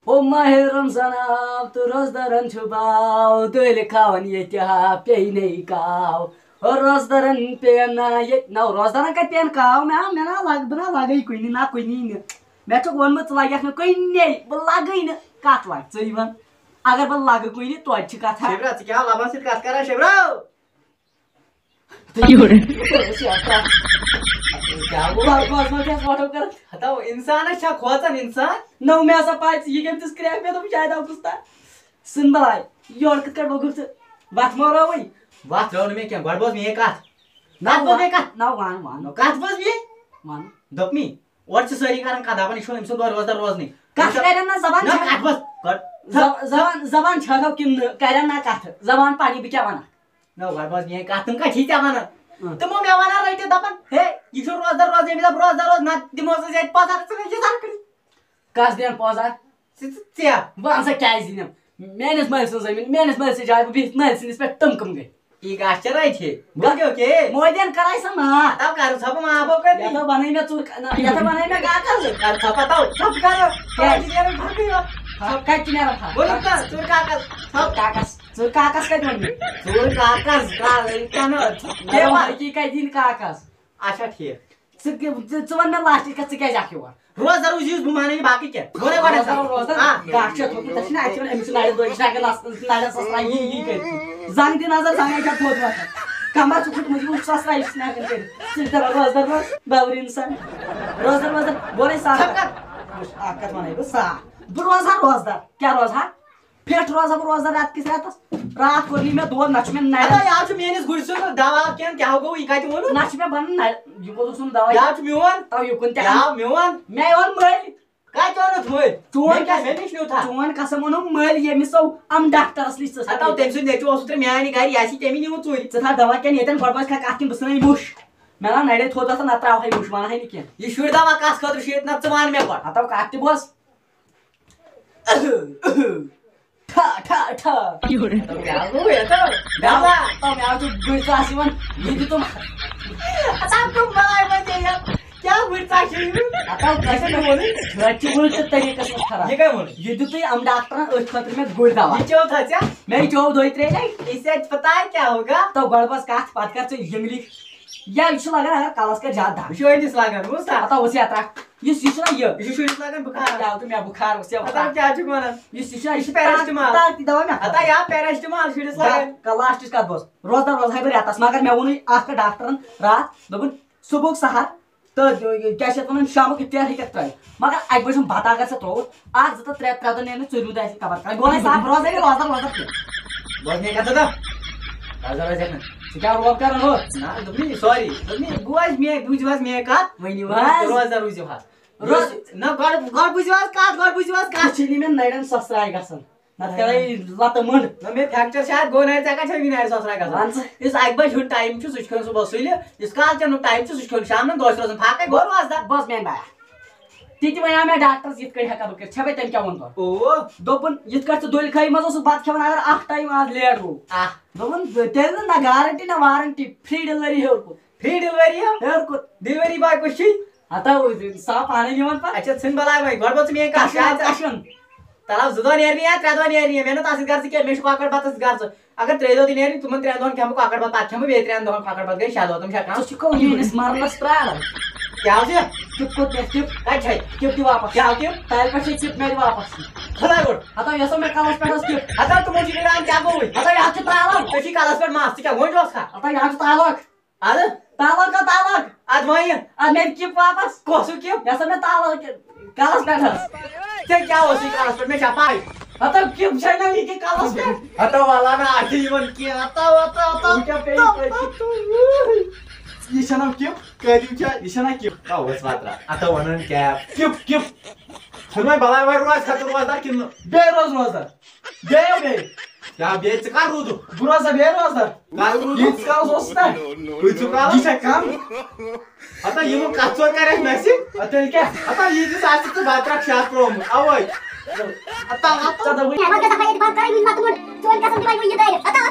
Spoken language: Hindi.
O mahe Ramazan av, tu rozdaran çubav, döyle kavan yetya, peyney kav. O rozdaran peyna yet, na rozdaran ka peyn kav, mena bana lagay koyni na koyni. मैं तो वन मत लागे ना कोई नहीं बल्लागे ना काट लाग चाहिए अगर बल्लागे कोई नहीं तो अच्छी कथा शेबरा क्या लाभा से काट करा शेबरा क्या वो बस क्या फोटो कर हटाओ इंसान अच्छा खोचा इंसान नौ में ऐसा पाइस ये गेम तो स्क्रैप में तो शायद आप पुस्ता सुन बलाई योर कर बगुल से बात मारा वही बात रो में क्या गड़बड़ में एक काट ना वन काट बस भी वन दपमी और सरी कारण का दापन इशो इमसन दो रोज नहीं काट करे ना जबान ना काट बस कट जबान छाओ किन करे ना काट जबान पानी भी क्या बना ना गड़बड़ में काट तुम का ठीक है माना तुम मैं वाना राइट दापन हे इशो रोज ये मिला रोज ना दिमो से जेट पाजार से ये जान कर कास देन पाजार क्या वन से क्या दिन मेहनत मल से जमीन मेहनत मल से जाय भी मल से इस पे टम कम गई ई गाछ राइ छे ओके मोदेन कराई सम तब कर सब में आबो कर या तो बनाई में चूर या तो बनाई में गा कर छपा तो सब कर क्या इंजीनियर भागी हो सब का चिनेरा था बोल तो चूर कागज सब चूर कागज का दिन चूर कागज का क्या ना के भाई की का दिन कागज अच्छा ठीक चवन में लास्ट का क्या जाके हुआ रोज यूज बुमाने बाकी क्या बोले वाले रोज गाछ तो तसना आइछन एमस नाडे दो साइकिल नाडे ससरा ही कर जांग दिन नजर जांग का बहुत बात कमर चुकुट मुझे उस ससरा इसना कर चिंता रोज बाबरी इंसान रोज बोले सा आकत माने बस सा रोजदार क्या रोजदार फेट रोजदार रात किस रात को में दो नच में नाडे यार छु मेनिस गुडसो दवा क्या हो गई काटी बोलो नच में बन यो को सुन दवा यार छु मेवन ताऊ यो कोणत्या या मेवन मैं और मल काय चोन थोय चोन क्या मेनिस न्यू था चोन कसं म्हणून मल ये मिसौ आम डॉक्टर असलीच आता तेमसु नेचो असुत्र म्यानी गाडी यासी तेमी निमु चोरी चथा दवा क्या नेतन बडबस का काकिन बसनै मुश मला नाडे थोत असं नात्रा आहे मुश मला आहे निके ये शुर दवा कास खतर शेत न चमान मे पड आता काकती बस ठा ठा ठा योरे तो क्या हो ये तो दवा तो मैं आज गुरसा आसीवन ये तो आता तुम मलाई म्हणजे क्या गुरसा छी आता कैसे बोले छाची बोलते तरी कसं खरा ये काय बोल ये तो हम डॉक्टर उस खतर में गुड़ दवा ये जो था क्या मैं जो दोइत रे इससे पता है क्या होगा तो गड़बस काट पात कर से जंगली या इशू लगा अगर कालस का ज्यादा विषय नहीं लागन मुस्ता आता वसी आता ये शिशुरा ये विषय लागन बुखार या तो मैं बुखार वसी आता क्या चुक माना ये शिशुरा इश पैरासिटामॉल ती दवा में आता या पैरासिटामॉल शिडस लागन कलास्ट इसका बस रोज है बरे आतास मगर मैं वोन आख डॉक्टरन रात दोबन सुबह सहार तो क्या से वन शाम के तेल हिकत ट्राई मगर आज बस भात आगर से तो आज जत त्रे त्रा ने चुरु दाई कबर कर बोले साहब रोज है रोज बस नहीं कहता था हजार जन क्या रोक कर हो ना दुबली सॉरी दुबली गुआज में बुझवास में का वही रोज रोज ना गड बुझवास का चिनी में नैडन ससराय गसन न तेलाई लत मन न मे फ्रैक्चर शायद गो नायर जाका छ विनायर ससराय का इस आग बज हुन टाइम छु सुच खन सुबह सुइले इस काल चनो टाइम छु सुच खन शाम न 10 रोज फाकै घर वाजदा बस मैं बाया तीती वया में डॉक्टर जित कर हका बके छबे तम क्या वन कर ओ दोपन जित कर दोल खाई मजो सु बात खेवन अगर आख टाइम आज लेट हो दोपन तेल ना गारंटी ना वारंटी फ्री डिलीवरी है को डिलीवरी बॉय को छी आता साफ आने निवन पर अच्छा सुन बला भाई घर बच में का काशन तलाव जुदो नेरनी है त्रदो नेरनी है मैंने तासिस घर से के मेश को आकड़ बात घर से अगर त्रेदो दिन नेरनी तुम त्रेन दोन खेम को आकड़ बात खेम बे त्रेन दोन आकड़ बात गई शायद तुम शायद तो चिको ये स्मारल स्प्राल क्या हो गया चिप को चिप अच्छा चिप दी वापस क्या हो गया टाइल पर से चिप मेरी वापस खला गुड आता यसो में कालस पर चिप आता तुम मुझे राम क्या बोल आता यहाँ से तालक कशी कालस पर मास क्या होय जोस का आता यहाँ से तालक आज तालक आज भाई आज मेरी चिप वापस कोसु क्यों यसो में तालक कालस पर ते क्या हो सी कालस पर में छापाई आता चिप छैन नि के कालस पर आता वाला ना आठी मन के आता क्या पे ईशाना क्यों कदीच्या ईशाना क्यों का होस मात्रा आता वनन कॅप क्यों सुनवाय बला वाय रोज खातो रोजदार किन बेरोजगार बे या बेच का रुदू बुरासा बेरोजगार हीच का सोसता तू चुका दिशा काम आता येमो काचोर करे मॅसी आता क्या आता ही दिस आजचं बात्रा शात प्रोम आवय आता आता मग कसं पाहिजे बात करायची मग तुम्ही चोन कसं दिवाय येत आहे आता